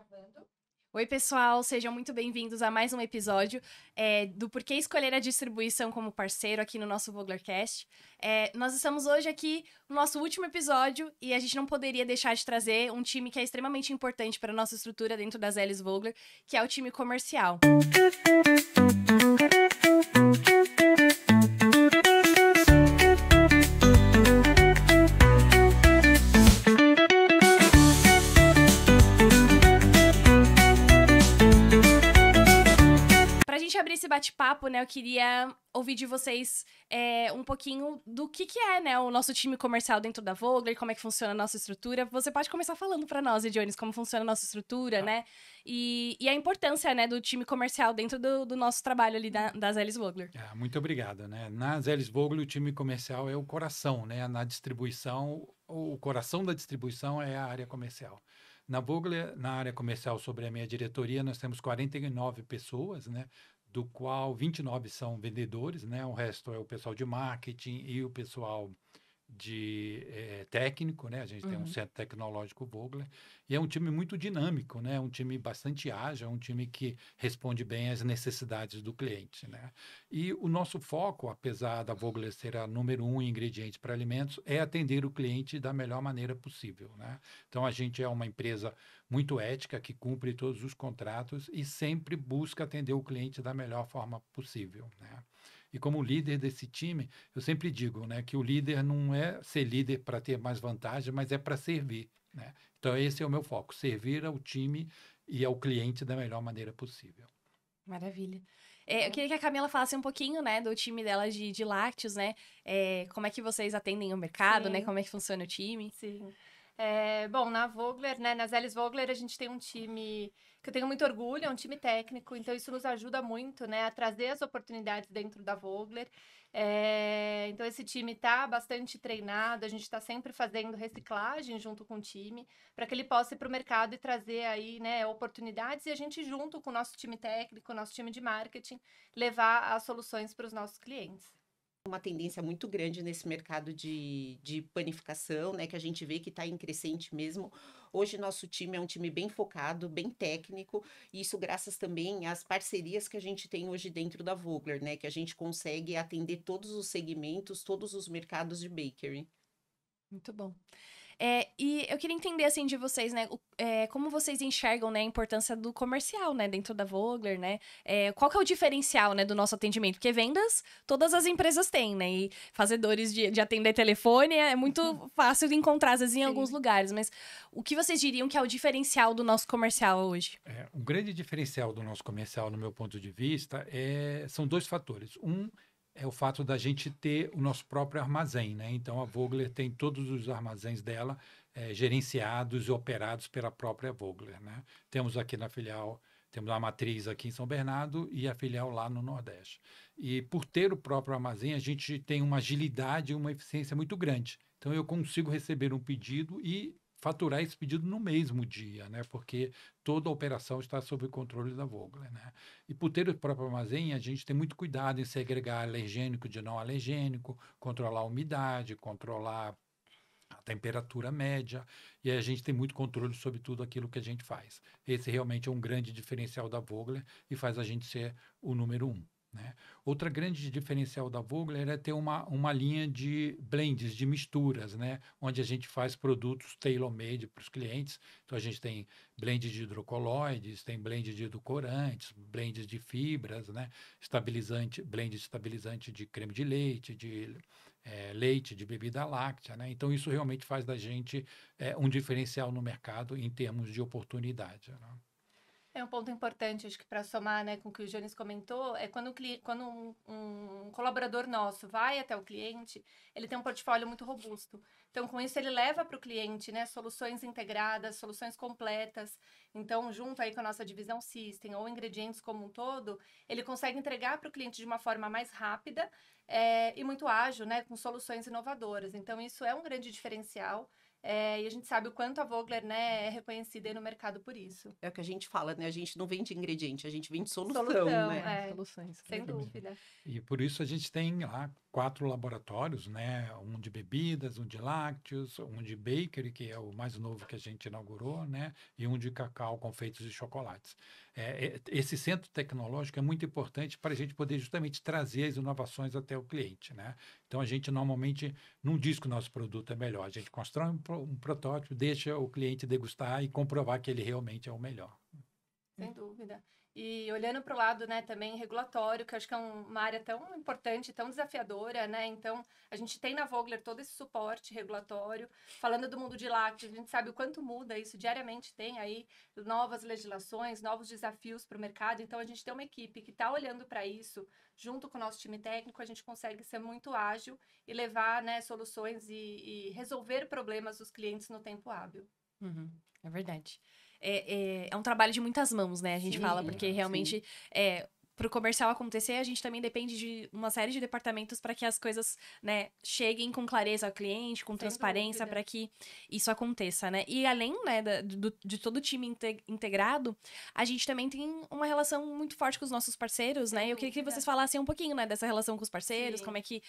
Gravando. Oi, pessoal, sejam muito bem-vindos a mais um episódio do Porquê Escolher a Distribuição como Parceiro aqui no nosso Voglercast. Nós estamos hoje aqui no nosso último episódio e a gente não poderia deixar de trazer um time que é extremamente importante para a nossa estrutura dentro das Elis Vogler, que é o time comercial. Abrir esse bate-papo, né, eu queria ouvir de vocês um pouquinho do que é, né, o nosso time comercial dentro da Vogler, como é que funciona a nossa estrutura. Você pode começar falando para nós, Ediones, como funciona a nossa estrutura, né, e a importância, né, do time comercial dentro do nosso trabalho ali das Elis Vogler. Muito obrigado, né. Nas Elis Vogler, o time comercial é o coração, né, na distribuição, o coração da distribuição é a área comercial. Na Vogler, na área comercial, sobre a minha diretoria, nós temos 49 pessoas, né, do qual 29 são vendedores, né? O resto é o pessoal de marketing e o pessoal de técnico, né? A gente tem um centro tecnológico Vogler e é um time muito dinâmico, né? Um time bastante ágil, é um time que responde bem às necessidades do cliente, né? E o nosso foco, apesar da Vogler ser a número 1 em ingredientes para alimentos, é atender o cliente da melhor maneira possível, né? Então a gente é uma empresa muito ética que cumpre todos os contratos e sempre busca atender o cliente da melhor forma possível, né? E como líder desse time, eu sempre digo, né, que o líder não é ser líder para ter mais vantagem, mas é para servir, né? Então, esse é o meu foco, servir ao time e ao cliente da melhor maneira possível. Maravilha. Eu queria que a Camila falasse um pouquinho, né, do time dela de lácteos, né? Como é que vocês atendem o mercado, né? Como é que funciona o time? Sim. Bom, na Vogler, né, nas Elis Vogler, a gente tem um time que eu tenho muito orgulho, é um time técnico, então isso nos ajuda muito, né, a trazer as oportunidades dentro da Vogler. Então esse time está bastante treinado, a gente está sempre fazendo reciclagem junto com o time, para que ele possa ir para o mercado e trazer aí, né, oportunidades, e a gente junto com o nosso time técnico, nosso time de marketing, levar as soluções para os nossos clientes. Uma tendência muito grande nesse mercado de panificação, né, que a gente vê que está em crescente mesmo. Hoje, nosso time é um time bem focado, bem técnico, e isso graças também às parcerias que a gente tem hoje dentro da Vogler, né, que a gente consegue atender todos os segmentos, todos os mercados de bakery. Muito bom. E eu queria entender, assim, de vocês, né, como vocês enxergam, né, a importância do comercial, né, dentro da Vogler, né, qual que é o diferencial, né, do nosso atendimento? Porque vendas, todas as empresas têm, né, e fazedores de atender telefone é muito fácil de encontrar, às vezes, em alguns lugares, mas o que vocês diriam que é o diferencial do nosso comercial hoje? Um grande diferencial do nosso comercial, no meu ponto de vista, são dois fatores. É o fato da gente ter o nosso próprio armazém, né? Então, a Vogler tem todos os armazéns dela gerenciados e operados pela própria Vogler, né? Temos aqui na filial, temos a matriz aqui em São Bernardo e a filial lá no Nordeste. E por ter o próprio armazém, a gente tem uma agilidade e uma eficiência muito grande. Então, eu consigo receber um pedido e faturar esse pedido no mesmo dia, né? Porque toda a operação está sob o controle da Vogler, né? E por ter o próprio armazém, a gente tem muito cuidado em segregar alergênico de não alergênico, controlar a umidade, controlar a temperatura média, e a gente tem muito controle sobre tudo aquilo que a gente faz. Esse realmente é um grande diferencial da Vogler e faz a gente ser o número 1. Né? Outra grande diferencial da Vogler é ter uma linha de blends, de misturas, né? Onde a gente faz produtos tailor-made para os clientes. Então, a gente tem blend de hidrocoloides, tem blend de edulcorantes, blend de fibras, né? Blend estabilizante de creme de leite, de leite, de bebida láctea. Né? Então, isso realmente faz da gente um diferencial no mercado em termos de oportunidade. Né? É um ponto importante, acho que para somar, né, com o que o Jones comentou, é quando um colaborador nosso vai até o cliente, ele tem um portfólio muito robusto. Então, com isso, ele leva para o cliente, né, soluções integradas, soluções completas. Então, junto aí com a nossa divisão System ou ingredientes como um todo, ele consegue entregar para o cliente de uma forma mais rápida e muito ágil, né, com soluções inovadoras. Então, isso é um grande diferencial. E a gente sabe o quanto a Vogler, né, é reconhecida aí no mercado por isso. É o que a gente fala, né? A gente não vende ingrediente, a gente vende solução, Solução, né? Soluções. Sem dúvida. E por isso a gente tem lá 4 laboratórios, né? Um de bebidas, um de lácteos, um de bakery, que é o mais novo que a gente inaugurou, né? E um de cacau, confeitos e chocolates. Esse centro tecnológico é muito importante para a gente poder justamente trazer as inovações até o cliente, né? Então, a gente normalmente não diz que o nosso produto é melhor. A gente constrói um protótipo, deixa o cliente degustar e comprovar que ele realmente é o melhor. Sem dúvida. E olhando para o lado, né, também regulatório, que eu acho que é uma área tão importante, tão desafiadora, né? Então, a gente tem na Vogler todo esse suporte regulatório. Falando do mundo de lácteos, a gente sabe o quanto muda isso diariamente, tem aí novas legislações, novos desafios para o mercado. Então, a gente tem uma equipe que está olhando para isso, junto com o nosso time técnico, a gente consegue ser muito ágil e levar, né, soluções e resolver problemas dos clientes no tempo hábil. Uhum, é verdade. É um trabalho de muitas mãos, né? A gente Sim, fala, porque sim. realmente, para o comercial acontecer, a gente também depende de uma série de departamentos para que as coisas, né, cheguem com clareza ao cliente, com Sem transparência, dúvida. para que isso aconteça, né? E além, né, de todo o time integrado, a gente também tem uma relação muito forte com os nossos parceiros, né? Sem E eu queria que dúvida. vocês falassem um pouquinho, né, dessa relação com os parceiros, Sim. como é que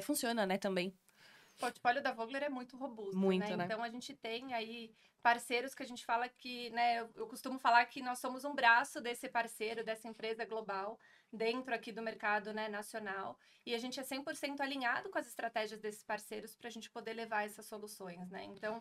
funciona, né, também. O portfólio da Vogler é muito robusto, Muito, né? né? Então, a gente tem aí parceiros que a gente fala que, né? Eu costumo falar que nós somos um braço desse parceiro, dessa empresa global, dentro aqui do mercado, né, nacional. E a gente é 100% alinhado com as estratégias desses parceiros para a gente poder levar essas soluções, né? Então,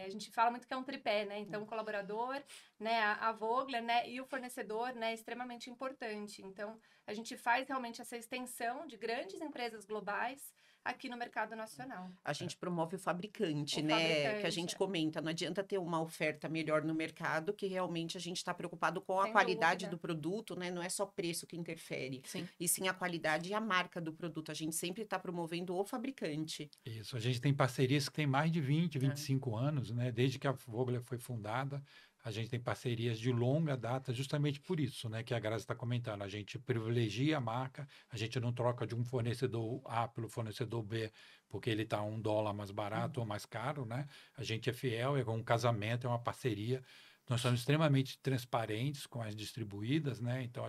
a gente fala muito que é um tripé, né? Então, o colaborador, né, a Vogler, né, e o fornecedor, né, é extremamente importante. Então, a gente faz realmente essa extensão de grandes empresas globais aqui no mercado nacional. A gente promove o fabricante, O né? Que a fabricante, gente é. comenta, não adianta ter uma oferta melhor no mercado, que realmente a gente está preocupado com a Sem qualidade dúvida. do produto, né? Não é só preço que interfere, Sim. e sim a qualidade e a marca do produto. A gente sempre está promovendo o fabricante. Isso, a gente tem parcerias que têm mais de 20, 25 anos, né? Desde que a Vogler foi fundada, a gente tem parcerias de longa data, justamente por isso, né? Que a Grazi está comentando. A gente privilegia a marca, a gente não troca de um fornecedor A pelo fornecedor B, porque ele está $1 mais barato ou mais caro, né? A gente é fiel, é um casamento, é uma parceria. Nós somos extremamente transparentes com as distribuídas, né? Então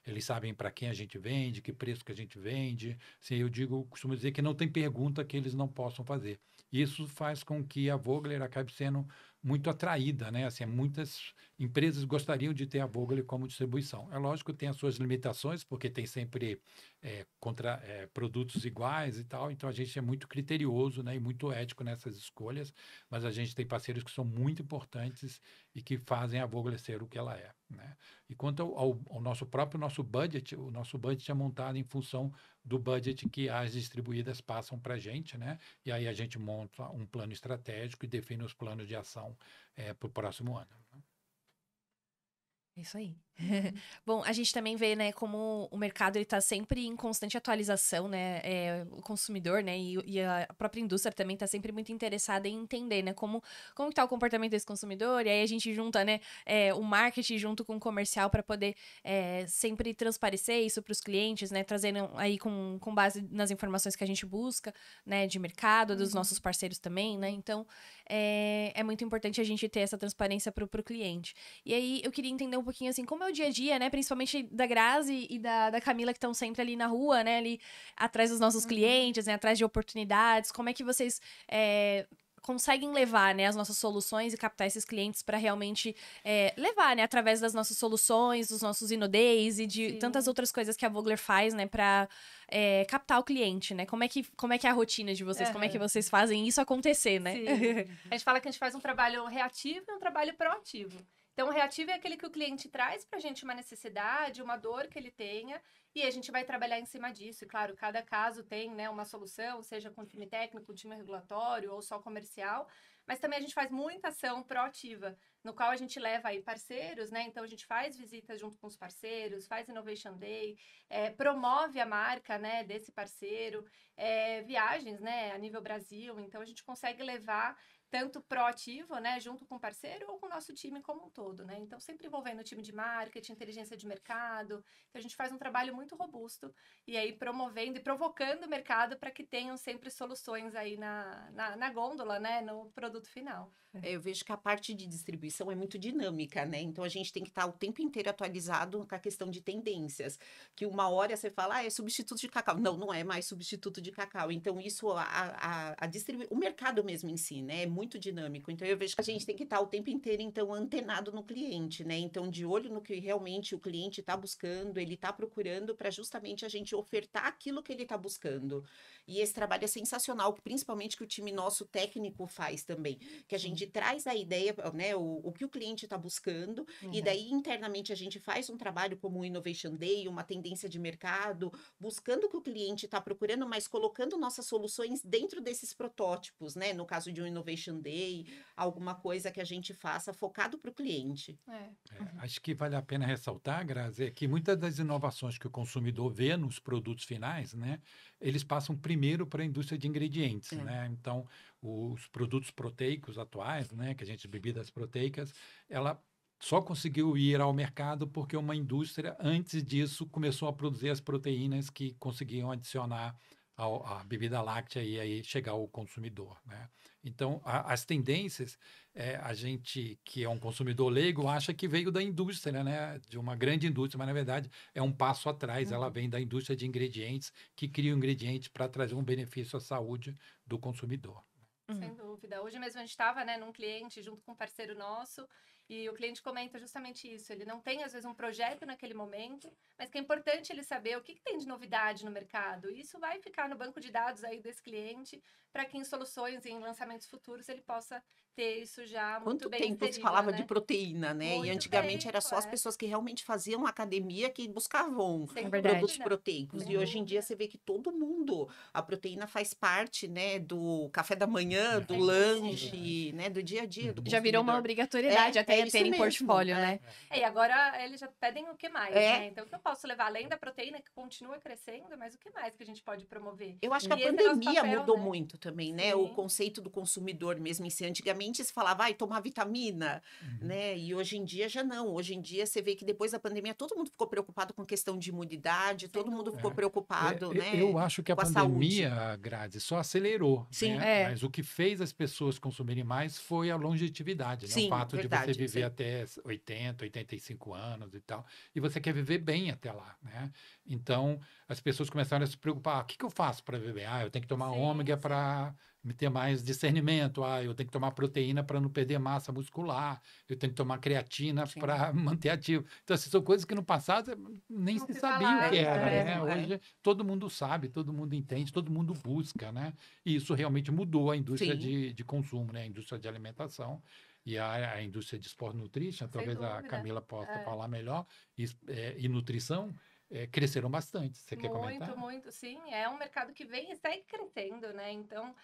eles sabem para quem a gente vende, que preço que a gente vende. Assim, costumo dizer que não tem pergunta que eles não possam fazer. Isso faz com que a Vogler acabe sendo muito atraída, né? Assim, muitas empresas gostariam de ter a Vogler como distribuição. É lógico que tem as suas limitações, porque tem sempre produtos iguais e tal. Então a gente é muito criterioso, né? E muito ético nessas escolhas. Mas a gente tem parceiros que são muito importantes e que fazem a Vogler ser o que ela é, né? E quanto ao nosso budget, o nosso budget é montado em função do budget que as distribuídas passam para a gente, né? E aí a gente monta um plano estratégico e define os planos de ação para o próximo ano. É isso aí. Bom, a gente também vê, né, como o mercado ele tá sempre em constante atualização, né? O consumidor, né, e a própria indústria também tá sempre muito interessada em entender, né, como que tá o comportamento desse consumidor. E aí a gente junta, né, o marketing junto com o comercial para poder sempre transparecer isso para os clientes, né, trazendo aí com base nas informações que a gente busca, né, de mercado, dos nossos parceiros também, né? Então, é muito importante a gente ter essa transparência pro cliente. E aí eu queria entender um pouquinho assim, como é o dia a dia, né? Principalmente da Grazi e da Camila, que estão sempre ali na rua, né? Ali atrás dos nossos clientes, né? Atrás de oportunidades. Como é que vocês conseguem levar, né, as nossas soluções e captar esses clientes para realmente levar, né? Através das nossas soluções, dos nossos InnoDays e de Sim. tantas outras coisas que a Vogler faz, né? Para captar o cliente, né? Como é que é a rotina de vocês? Como é que vocês fazem isso acontecer, né? Sim. A gente fala que a gente faz um trabalho reativo e um trabalho proativo. Então, o reativo é aquele que o cliente traz para a gente uma necessidade, uma dor que ele tenha, e a gente vai trabalhar em cima disso. E, claro, cada caso tem, né, uma solução, seja com time técnico, time regulatório ou só comercial, mas também a gente faz muita ação proativa, no qual a gente leva aí parceiros, né? Então, a gente faz visitas junto com os parceiros, faz Innovation Day, promove a marca, né, desse parceiro, viagens, né, a nível Brasil. Então, a gente consegue levar tanto proativo, né, junto com o parceiro ou com o nosso time como um todo, né? Então, sempre envolvendo o time de marketing, inteligência de mercado. Então, a gente faz um trabalho muito robusto e aí promovendo e provocando o mercado para que tenham sempre soluções aí na gôndola, né, no produto final. Eu vejo que a parte de distribuição é muito dinâmica, né? Então a gente tem que estar o tempo inteiro atualizado com a questão de tendências. Que uma hora você fala, é substituto de cacau. Não, não é mais substituto de cacau. Então, isso, o mercado mesmo em si, né? É muito dinâmico. Então, eu vejo que a gente tem que estar o tempo inteiro, então, antenado no cliente, né? Então, de olho no que realmente o cliente está buscando, ele está procurando, para justamente a gente ofertar aquilo que ele está buscando. E esse trabalho é sensacional, principalmente que o time nosso técnico faz também. Que a gente traz a ideia, né, o que o cliente está buscando, e daí internamente a gente faz um trabalho como o Innovation Day, uma tendência de mercado, buscando o que o cliente está procurando, mas colocando nossas soluções dentro desses protótipos, né? No caso de um Innovation Day, alguma coisa que a gente faça focado para o cliente. Acho que vale a pena ressaltar, Grazi, que muitas das inovações que o consumidor vê nos produtos finais, né, eles passam primeiro para a indústria de ingredientes, né? Então, os produtos proteicos atuais, né, que a gente bebidas proteicas, ela só conseguiu ir ao mercado porque uma indústria, antes disso, começou a produzir as proteínas que conseguiam adicionar à bebida láctea e aí chegar ao consumidor, né? Então, as tendências, a gente que é um consumidor leigo acha que veio da indústria, né? De uma grande indústria, mas na verdade é um passo atrás, ela vem da indústria de ingredientes, que cria ingredientes para trazer um benefício à saúde do consumidor. Sem dúvida. Hoje mesmo a gente estava, né, num cliente junto com um parceiro nosso e o cliente comenta justamente isso. Ele não tem, às vezes, um projeto naquele momento, mas que é importante ele saber o que tem de novidade no mercado. E isso vai ficar no banco de dados aí desse cliente para que em soluções e em lançamentos futuros ele possa ter isso já muito Quanto bem tempo se inserido, falava né? de proteína, né? E Muito antigamente era tempo, só as pessoas que realmente faziam academia que buscavam Sem produtos dúvida. proteicos. Sem E hoje em dia dúvida. você vê que todo mundo, a proteína faz parte, né, do café da manhã, do É lanche, né, do dia a dia do Já virou uma consumidor. obrigatoriedade até isso ter em mesmo, portfólio, né? E agora eles já pedem o que mais, É. né? Então, o que eu posso levar além da proteína, que continua crescendo, mas o que mais que a gente pode promover? Eu acho que a E esse é nosso pandemia papel, mudou né? muito também, né? O Sim. conceito do consumidor mesmo em si. Antigamente se falava, vai tomar vitamina, né? E hoje em dia já não. Hoje em dia você vê que depois da pandemia todo mundo ficou preocupado com questão de imunidade, todo mundo ficou preocupado, né? Eu acho que a com a saúde. pandemia, Grazi, só acelerou, Sim. né? Mas o que fez as pessoas consumirem mais foi a longevidade, né? O Sim, fato de você verdade, viver sim. até 80, 85 anos e tal. E você quer viver bem até lá, né? Então, as pessoas começaram a se preocupar. O que eu faço para viver? Eu tenho que tomar ômega para ter mais discernimento. Eu tenho que tomar proteína para não perder massa muscular. Eu tenho que tomar creatina para manter ativo. Então, essas são coisas que no passado nem Não se se sabia falava, o que era, é. né? Hoje todo mundo sabe, todo mundo entende, todo mundo busca, né? E isso realmente mudou a indústria Sim. de consumo, né? A indústria de alimentação e a indústria de sport nutrition, talvez a dúvida. Camila possa falar melhor, e nutrição cresceram bastante. Você quer comentar? Muito, sim. É um mercado que vem e segue crescendo, né? Então,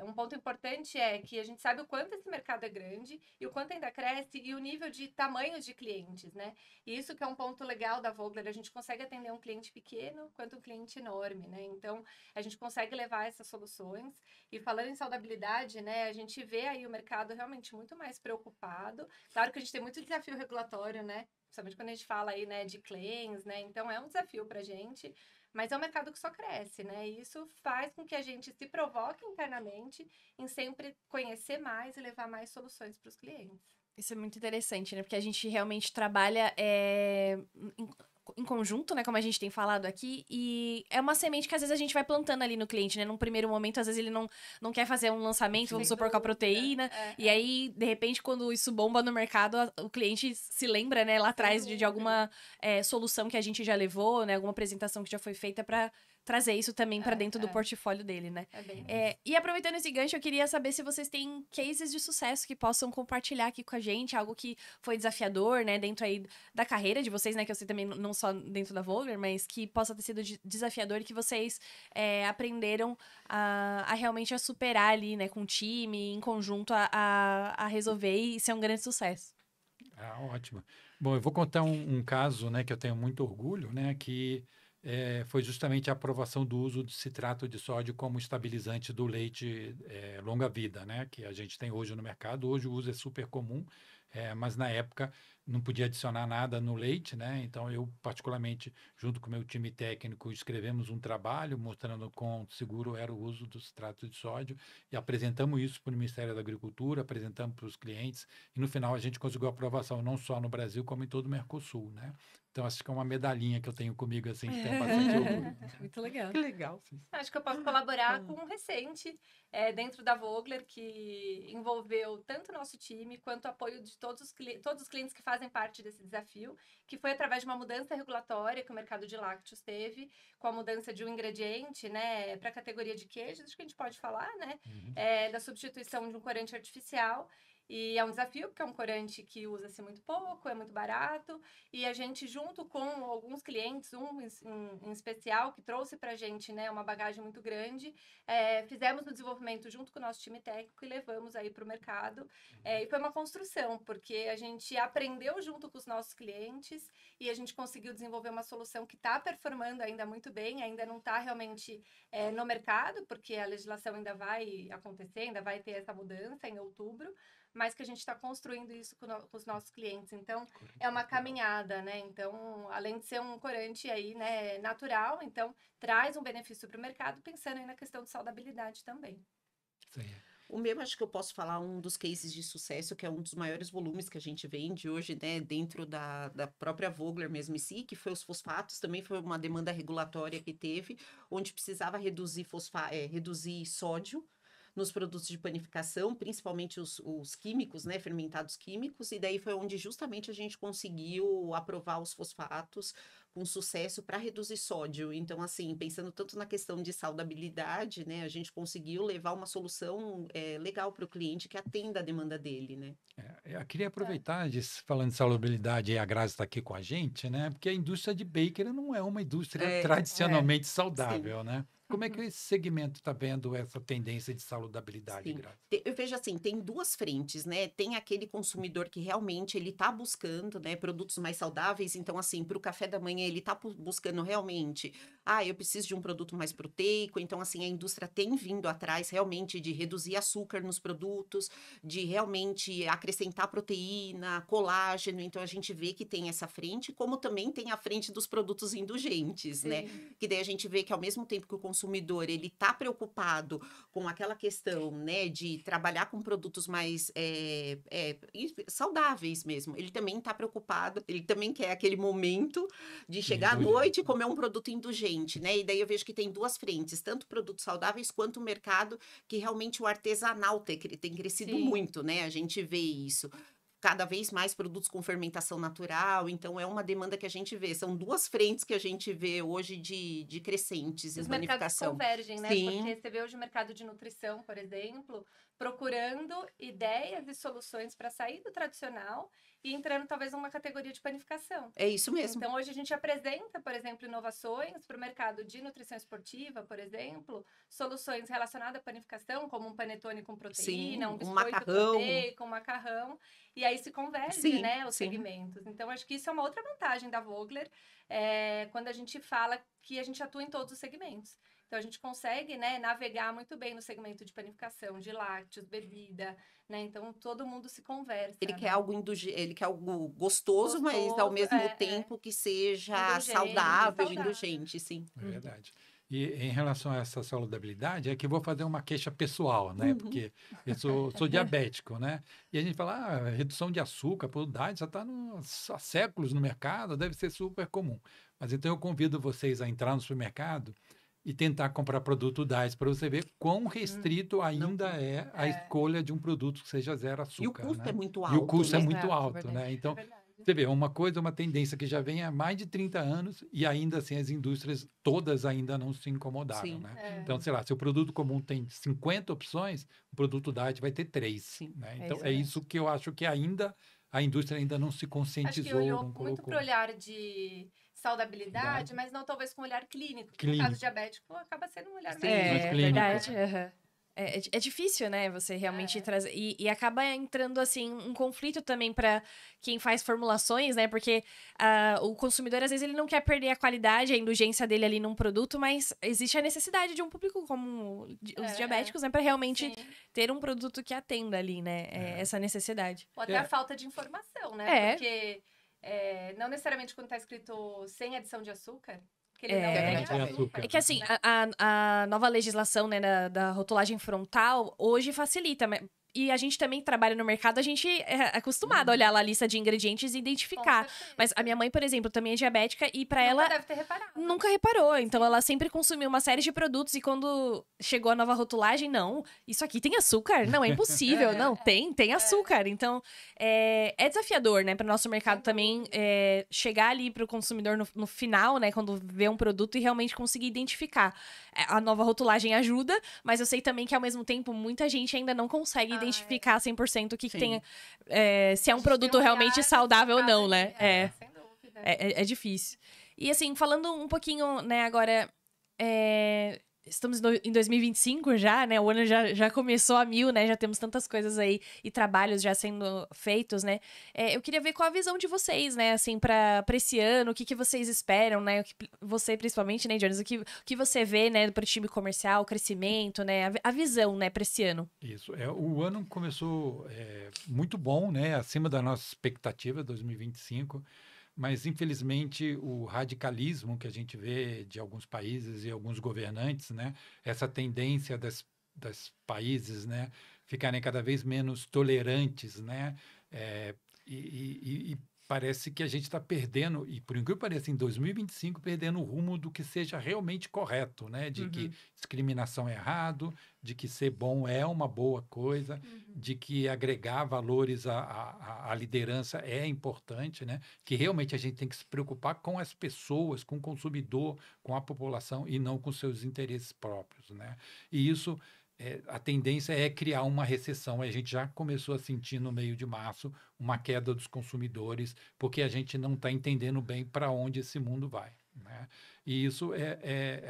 um ponto importante é que a gente sabe o quanto esse mercado é grande e o quanto ainda cresce e o nível de tamanho de clientes, né? E isso que é um ponto legal da Vogler, a gente consegue atender um cliente pequeno quanto um cliente enorme, né? Então, a gente consegue levar essas soluções. E falando em saudabilidade, né? A gente vê aí o mercado realmente muito mais preocupado. Claro que a gente tem muito desafio regulatório, né? Principalmente quando a gente fala aí, né, de claims, né? Então, é um desafio pra gente, mas é um mercado que só cresce, né? E isso faz com que a gente se provoque internamente em sempre conhecer mais e levar mais soluções para os clientes. Isso é muito interessante, né? Porque a gente realmente trabalha em conjunto, né? Como a gente tem falado aqui. E é uma semente que às vezes a gente vai plantando ali no cliente, né? Num primeiro momento, às vezes ele não quer fazer um lançamento, vamos supor, com a proteína. E aí, de repente, quando isso bomba no mercado, o cliente se lembra, né? Lá atrás de alguma solução que a gente já levou, né? Alguma apresentação que já foi feita para trazer isso também para dentro do portfólio dele, né? E aproveitando esse gancho, eu queria saber se vocês têm cases de sucesso que possam compartilhar aqui com a gente, algo que foi desafiador, né, dentro aí da carreira de vocês, né, que eu sei também não só dentro da Vogler, mas que possa ter sido desafiador e que vocês aprenderam a realmente a superar ali, né, com o time, em conjunto, a resolver e ser um grande sucesso. Ótimo. Bom, eu vou contar um caso, né, que eu tenho muito orgulho, né, que foi justamente a aprovação do uso de citrato de sódio como estabilizante do leite longa-vida, né? Que a gente tem hoje no mercado. Hoje o uso é super comum, mas na época não podia adicionar nada no leite, né? Então eu, particularmente, junto com o meu time técnico, escrevemos um trabalho mostrando quão seguro era o uso do citrato de sódio e apresentamos isso para o Ministério da Agricultura, apresentamos para os clientes e no final a gente conseguiu aprovação não só no Brasil, como em todo o Mercosul, né? Então, acho que é uma medalhinha que eu tenho comigo, assim, que tenho bastante orgulho. Muito legal. Que legal. Acho que eu posso colaborar com um recente dentro da Vogler, que envolveu tanto o nosso time quanto o apoio de todos os clientes que fazem parte desse desafio, que foi através de uma mudança regulatória que o mercado de lácteos teve, com a mudança de um ingrediente, né, para a categoria de queijos, acho que a gente pode falar, né, da substituição de um corante artificial. E é um desafio, porque é um corante que usa-se muito pouco, é muito barato. E a gente, junto com alguns clientes, um em especial, que trouxe para a gente, né, uma bagagem muito grande, fizemos o desenvolvimento junto com o nosso time técnico e levamos aí para o mercado. E foi uma construção, porque a gente aprendeu junto com os nossos clientes e a gente conseguiu desenvolver uma solução que está performando ainda muito bem, ainda não está realmente no mercado, porque a legislação ainda vai acontecer, ainda vai ter essa mudança em outubro, mas que a gente está construindo isso com os nossos clientes. Então, é uma caminhada, né? Então, além de ser um corante aí, né, natural, então, traz um benefício para o mercado, pensando aí na questão de saudabilidade também. Sim. O meu, acho que eu posso falar um dos cases de sucesso, que é um dos maiores volumes que a gente vende hoje, né, dentro da própria Vogler mesmo em si, que foi os fosfatos, também foi uma demanda regulatória que teve, onde precisava reduzir sódio nos produtos de panificação, principalmente os químicos, né, fermentados químicos, e daí foi onde justamente a gente conseguiu aprovar os fosfatos com sucesso para reduzir sódio. Então, assim, pensando tanto na questão de saudabilidade, né, a gente conseguiu levar uma solução legal para o cliente que atenda a demanda dele, né? Eu queria aproveitar, falando de salubridade, e a Grazi está aqui com a gente, né? Porque a indústria de bakery não é uma indústria tradicionalmente saudável, né? Como é que esse segmento está vendo essa tendência de saludabilidade, Grazi? Eu vejo assim, tem duas frentes, né? Tem aquele consumidor que realmente ele está buscando, né, produtos mais saudáveis. Então, assim, para o café da manhã ele está buscando realmente, eu preciso de um produto mais proteico. Então, assim, a indústria tem vindo atrás realmente de reduzir açúcar nos produtos, de realmente acrescentar proteína, colágeno. Então, a gente vê que tem essa frente, como também tem a frente dos produtos indulgentes, né? Que daí a gente vê que ao mesmo tempo que o consumidor ele está preocupado com aquela questão, né, de trabalhar com produtos mais saudáveis mesmo, ele também está preocupado, ele também quer aquele momento de chegar à noite e comer um produto indulgente, né? E daí eu vejo que tem duas frentes, tanto produtos saudáveis quanto o mercado que realmente o artesanal tem crescido muito, né? A gente vê isso. Cada vez mais produtos com fermentação natural, então é uma demanda que a gente vê. São duas frentes que a gente vê hoje de crescentes em panificação. Os mercados convergem, né? Sim. Porque você vê hoje o mercado de nutrição, por exemplo, procurando ideias e soluções para sair do tradicional e entrando talvez numa categoria de panificação. É isso mesmo. Então, hoje a gente apresenta, por exemplo, inovações para o mercado de nutrição esportiva, por exemplo, soluções relacionadas à panificação, como um panetone com proteína, um biscoito proteico, um macarrão, e aí se converge, né, os segmentos. Então, acho que isso é uma outra vantagem da Vogler, quando a gente fala que a gente atua em todos os segmentos. Então, a gente consegue, né, navegar muito bem no segmento de panificação, de lácteos, bebida, né? Então, todo mundo se conversa. Ele quer algo ele quer algo gostoso, mas ao mesmo tempo que seja saudável, indulgente, sim. É verdade. E em relação a essa saludabilidade, é que eu vou fazer uma queixa pessoal, né? Porque eu sou diabético, né? E a gente fala, redução de açúcar, produtividade, já está há séculos no mercado, deve ser super comum. Mas então eu convido vocês a entrar no supermercado e tentar comprar produto DAIS para você ver quão restrito ainda é a escolha de um produto que seja zero açúcar. E o custo é muito alto. E o custo é muito alto, né? Então, você vê, uma tendência que já vem há mais de 30 anos e ainda assim as indústrias todas ainda não se incomodaram, né? Então, sei lá, se o produto comum tem 50 opções, o produto DAIT vai ter 3. Né? Então, é isso que eu acho que ainda a indústria ainda não se conscientizou. Acho que olhou muito para o olhar de saudabilidade, mas não talvez com um olhar clínico. No caso diabético, acaba sendo um olhar mais clínico. Verdade. É difícil, né? Você realmente trazer. E acaba entrando, assim, um conflito também para quem faz formulações, né? Porque o consumidor, às vezes, ele não quer perder a qualidade, a indulgência dele ali num produto, mas existe a necessidade de um público como os diabéticos, né? Para realmente ter um produto que atenda ali, né? Essa necessidade. Ou até a falta de informação, né? Porque não necessariamente quando tá escrito sem adição de açúcar. Que ele não tem açúcar. É que assim, a nova legislação, né, da rotulagem frontal, hoje facilita. E a gente também trabalha no mercado, a gente é acostumado a olhar lá a lista de ingredientes e identificar. Mas a minha mãe, por exemplo, também é diabética e pra ela... deve ter reparado. Nunca reparou. Então, ela sempre consumiu uma série de produtos e quando chegou a nova rotulagem, não, isso aqui tem açúcar? Não, é impossível. Não, tem açúcar. Então, é desafiador, né, para o nosso mercado também chegar ali pro consumidor no final, né, quando vê um produto e realmente conseguir identificar. A nova rotulagem ajuda, mas eu sei também que, ao mesmo tempo, muita gente ainda não consegue identificar 100% o que tem... se é um produto realmente saudável ou não, né? Sem dúvida. É difícil. E, assim, falando um pouquinho, né, agora... Estamos em 2025 já, né? O ano já começou a 1000, né? Já temos tantas coisas aí e trabalhos já sendo feitos, né? Eu queria ver qual a visão de vocês, né? Assim, pra esse ano, o que vocês esperam, né? Você, principalmente, né, Jones? O que você vê, né, pro time comercial, o crescimento, né? A visão, né, pra esse ano. Isso. O ano começou muito bom, né? Acima da nossa expectativa, 2025. Mas, infelizmente, o radicalismo que a gente vê de alguns países e alguns governantes, né, essa tendência dos países, né, ficarem cada vez menos tolerantes, né, e parece que a gente está perdendo, e por incrível que pareça, em 2025, perdendo o rumo do que seja realmente correto, né? De que discriminação é errado, de que ser bom é uma boa coisa, de que agregar valores à liderança é importante, né? Que realmente a gente tem que se preocupar com as pessoas, com o consumidor, com a população e não com seus interesses próprios, né? E isso... a tendência é criar uma recessão. A gente já começou a sentir no meio de março uma queda dos consumidores, porque a gente não está entendendo bem para onde esse mundo vai, né? E isso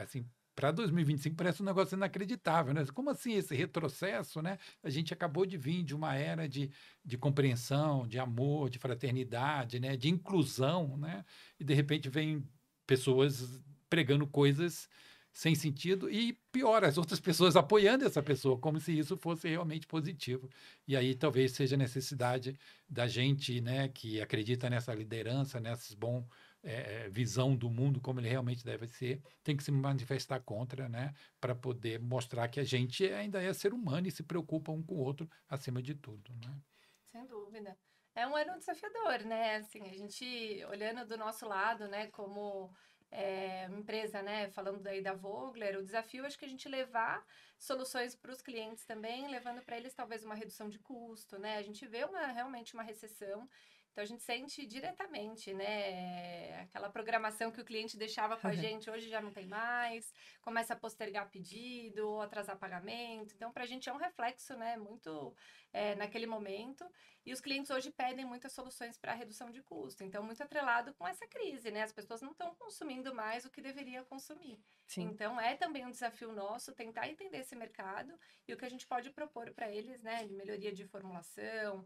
assim, para 2025 parece um negócio inacreditável, né? Como assim esse retrocesso, né? A gente acabou de vir de uma era de compreensão, de amor, de fraternidade, né? De inclusão, né? E de repente vem pessoas pregando coisas sem sentido e, pior, as outras pessoas apoiando essa pessoa, como se isso fosse realmente positivo. E aí talvez seja a necessidade da gente, né, que acredita nessa liderança, nessa visão do mundo como ele realmente deve ser, tem que se manifestar contra, né, para poder mostrar que a gente ainda é ser humano e se preocupa um com o outro acima de tudo, né? Sem dúvida. É um ano desafiador, né? Assim, a gente olhando do nosso lado, né, como... empresa, né, falando daí da Vogler, o desafio acho que a gente levar soluções para os clientes também, levando para eles talvez uma redução de custo, né, a gente vê realmente uma recessão, então a gente sente diretamente, né, aquela programação que o cliente deixava com a gente, hoje já não tem mais, começa a postergar pedido, ou atrasar pagamento, então para a gente é um reflexo, né, muito naquele momento, e os clientes hoje pedem muitas soluções para redução de custo, então muito atrelado com essa crise, né, as pessoas não estão consumindo mais o que deveriam consumir. Sim. Então é também um desafio nosso tentar entender esse mercado e o que a gente pode propor para eles, né, de melhoria de formulação,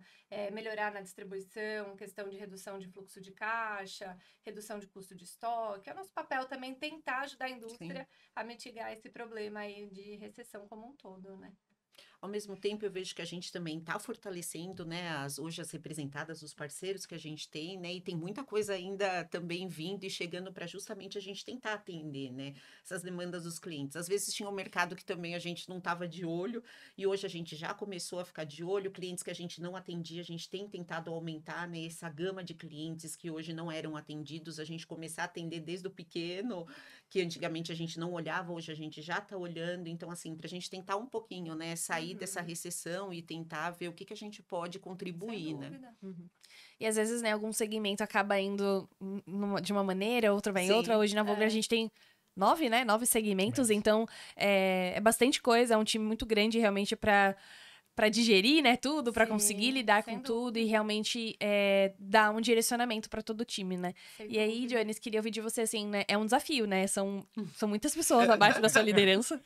melhorar na distribuição, questão de redução de fluxo de caixa, redução de custo de estoque. É o nosso papel também tentar ajudar a indústria a mitigar esse problema aí de recessão como um todo, né? Ao mesmo tempo, eu vejo que a gente também está fortalecendo, né, hoje as representadas, os parceiros que a gente tem, né, e tem muita coisa ainda também vindo e chegando para justamente a gente tentar atender, né, essas demandas dos clientes. Às vezes tinha um mercado que também a gente não estava de olho e hoje a gente já começou a ficar de olho, clientes que a gente não atendia, a gente tem tentado aumentar, né, essa gama de clientes que hoje não eram atendidos, a gente começar a atender desde o pequeno, que antigamente a gente não olhava, hoje a gente já está olhando, então assim, para a gente tentar um pouquinho, né, sair dessa recessão e tentar ver o que a gente pode contribuir, né? E às vezes, né, algum segmento acaba indo de uma maneira, outro vai em outra. Hoje na Vogler a gente tem 9, né? 9 segmentos, então é bastante coisa, é um time muito grande realmente para para digerir, né, tudo, para Sim, conseguir lidar sem com tudo dúvida. e realmente dar um direcionamento para todo o time, né? Sem E aí, dúvida. Jones, queria ouvir de você, assim, né? É um desafio, né? São muitas pessoas abaixo da sua liderança.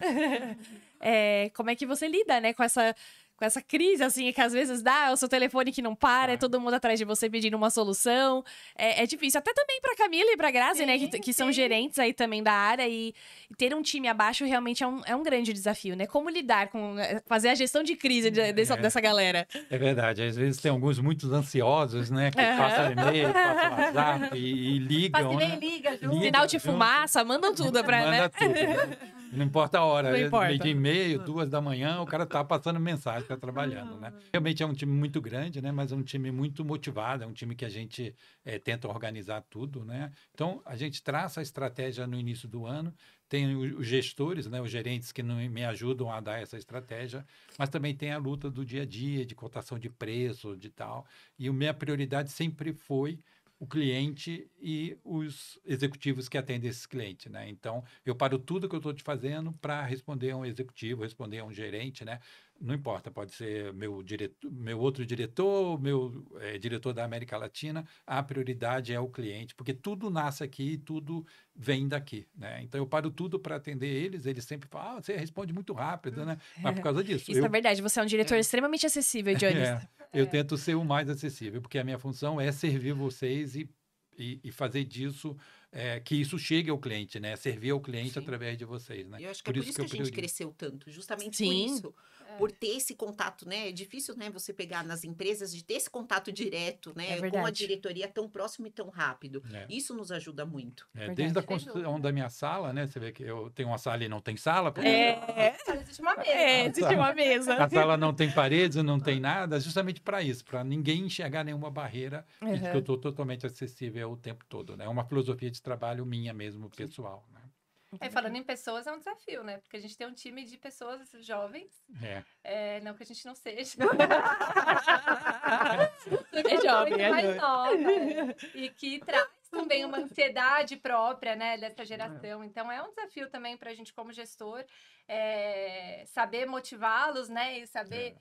Como é que você lida, né, com essa crise, assim, que às vezes dá, o seu telefone que não para, é Claro. todo mundo atrás de você pedindo uma solução. É difícil. Até também pra Camila e pra Grazi, né, que são Sim. gerentes aí também da área. E ter um time abaixo realmente é um grande desafio, né? Como lidar com... fazer a gestão de crise dessa galera. É verdade, às vezes tem alguns muito ansiosos, né? Que Aham. passam e-mail, passam WhatsApp e ligam, Faz que nem né? liga, junto. Liga Sinal de junto. fumaça, mandam tudo pra, né? Manda tudo. Né? Não importa a hora, Não importa. meio dia e meio, 2 da manhã, o cara tá passando mensagem, tá trabalhando, né? Realmente é um time muito grande, né? Mas é um time muito motivado, é um time que a gente tenta organizar tudo, né? Então, a gente traça a estratégia no início do ano, tem os gestores, né? Os gerentes que me ajudam a dar essa estratégia, mas também tem a luta do dia a dia, de cotação de preço, de tal. E a minha prioridade sempre foi o cliente e os executivos que atendem esses clientes, né? Então, eu paro tudo que eu estou te fazendo para responder a um executivo, responder a um gerente, né? Não importa, pode ser meu outro diretor, meu diretor da América Latina, a prioridade é o cliente, porque tudo nasce aqui e tudo vem daqui, né? Então, eu paro tudo para atender eles sempre falam, você responde muito rápido, né? Mas por causa disso. Isso é verdade, você é um diretor extremamente acessível, Jones. Eu tento ser o mais acessível, porque a minha função é servir vocês e fazer disso, que isso chegue ao cliente, né? Servir ao cliente Sim. através de vocês, né? E eu acho que é por isso que a gente priorizo. cresceu tanto, justamente Sim. por isso. Por ter esse contato, né? É difícil, né, você pegar nas empresas de ter esse contato direto, né? É com a verdade. diretoria tão próximo e tão rápido. É. Isso nos ajuda muito. Verdade. Desde a Sem construção dúvida. da minha sala, né? Você vê que eu tenho uma sala e não tem sala, porque Só existe uma mesa. Existe uma mesa. a sala não tem paredes, não tem nada, justamente para isso, para ninguém enxergar nenhuma barreira e de que eu estou totalmente acessível o tempo todo, né? É uma filosofia de trabalho minha mesmo, pessoal, né? Falando em pessoas, é um desafio, né? Porque a gente tem um time de pessoas jovens. Não que a gente não seja. É jovem, Muito é mais jovem. nova. E que traz também uma ansiedade própria, né? Dessa geração. Então, é um desafio também para a gente, como gestor, saber motivá-los, né? E saber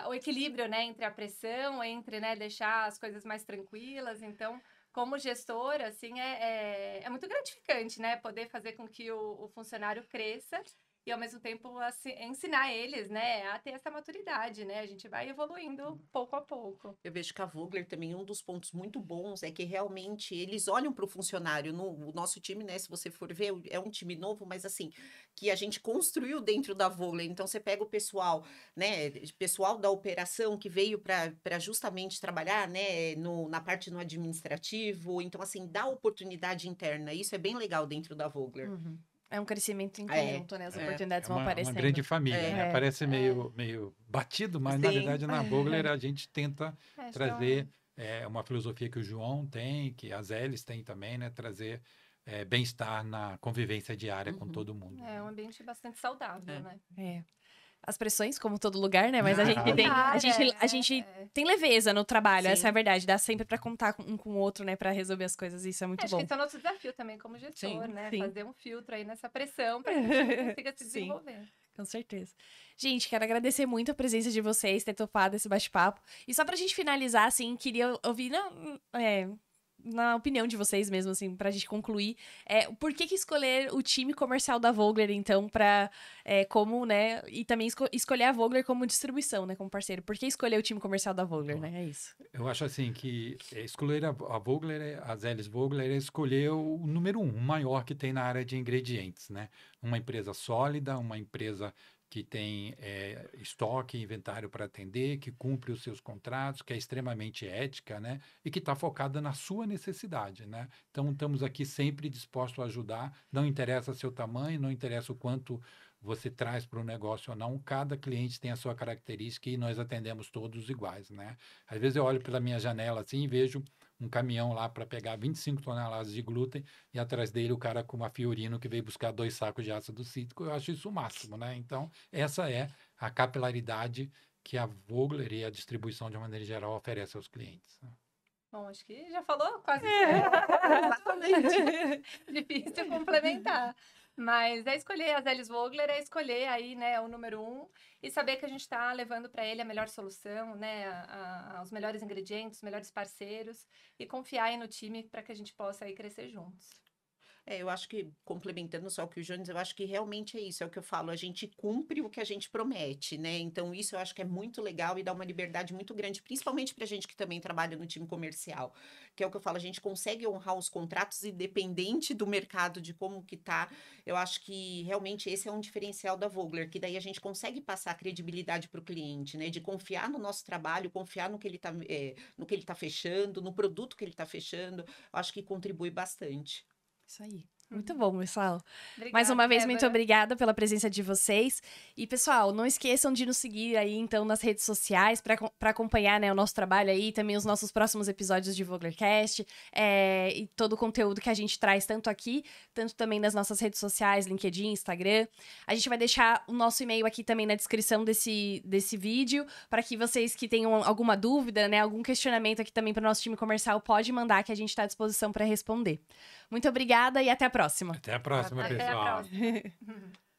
o equilíbrio, né? Entre a pressão, entre, né? Deixar as coisas mais tranquilas. Então, como gestor, assim, é muito gratificante, né? Poder fazer com que o funcionário cresça e, ao mesmo tempo, assim, ensinar eles, né? A ter essa maturidade, né? A gente vai evoluindo pouco a pouco. Eu vejo que a Vogler também, um dos pontos muito bons é que realmente eles olham para o funcionário. O nosso time, né? Se você for ver, é um time novo, mas assim, que a gente construiu dentro da Vogler. Então, você pega o pessoal, né? Pessoal da operação que veio para justamente trabalhar, né? Na parte no administrativo. Então, assim, dá oportunidade interna. Isso é bem legal dentro da Vogler. Uhum. É um crescimento em conjunto, né? As oportunidades vão uma aparecendo. grande família, né? Parece meio batido, mas na Sim. verdade na Vogler a gente tenta Acho trazer uma filosofia que o João tem, que as Elis têm também, né? Trazer bem-estar na convivência diária com todo mundo. É um ambiente bastante saudável, né? As pressões, como todo lugar, né? Mas a gente tem, a gente tem leveza no trabalho, Sim. essa é a verdade. Dá sempre pra contar um com o outro, né? Pra resolver as coisas. Isso é muito Acho bom. que esse é o nosso desafio também como gestor, né? sim. Fazer um filtro aí nessa pressão para que a gente consiga se Sim. desenvolver. Com certeza. Gente, quero agradecer muito a presença de vocês, ter topado esse bate-papo. E só pra gente finalizar, assim, queria ouvir na opinião de vocês mesmo, assim, pra gente concluir, por que escolher o time comercial da Vogler, então, pra como, né, e também escolher a Vogler como distribuição, né, como parceiro. Por que escolher o time comercial da Vogler, né? É isso. Eu acho assim que escolher a Vogler, as Elis Vogler, é escolher o número 1, o maior que tem na área de ingredientes, né? Uma empresa sólida, uma empresa que tem estoque, inventário para atender, que cumpre os seus contratos, que é extremamente ética, né? E que está focada na sua necessidade, né? Então, estamos aqui sempre dispostos a ajudar. Não interessa seu tamanho, não interessa o quanto você traz para o negócio ou não. Cada cliente tem a sua característica e nós atendemos todos iguais, né? Às vezes eu olho pela minha janela assim e vejo um caminhão lá para pegar 25 toneladas de glúten e atrás dele o cara com uma Fiorino que veio buscar 2 sacos de ácido cítrico. Eu acho isso o máximo, né? Então, essa é a capilaridade que a Vogler e a distribuição de uma maneira geral oferece aos clientes. Bom, acho que já falou quase Exatamente. difícil complementar. Mas é escolher a Zélis Vogler, é escolher aí, né, o número 1 e saber que a gente está levando para ele a melhor solução, né, os melhores ingredientes, os melhores parceiros e confiar aí no time para que a gente possa aí crescer juntos. Eu acho que, complementando só o que o Jones, eu acho que realmente é isso, é o que eu falo, a gente cumpre o que a gente promete, né? Então, isso eu acho que é muito legal e dá uma liberdade muito grande, principalmente pra gente que também trabalha no time comercial, que é o que eu falo, a gente consegue honrar os contratos independente do mercado, de como que tá. Eu acho que realmente esse é um diferencial da Vogler, que daí a gente consegue passar a credibilidade para o cliente, né? De confiar no nosso trabalho, confiar no que ele no que ele tá fechando, no produto que ele tá fechando, eu acho que contribui bastante. Isso aí. Muito bom, pessoal. Obrigada, Mais uma vez, muito Débora. obrigada pela presença de vocês. E, pessoal, não esqueçam de nos seguir aí, então, nas redes sociais para acompanhar, né, o nosso trabalho aí, também os nossos próximos episódios de Voglercast e todo o conteúdo que a gente traz, tanto aqui, tanto também nas nossas redes sociais, LinkedIn, Instagram. A gente vai deixar o nosso e-mail aqui também na descrição desse vídeo, para que vocês que tenham alguma dúvida, né, algum questionamento aqui também para o nosso time comercial, pode mandar que a gente está à disposição para responder. Muito obrigada e até a próxima. Até a próxima, Até a pessoal. próxima.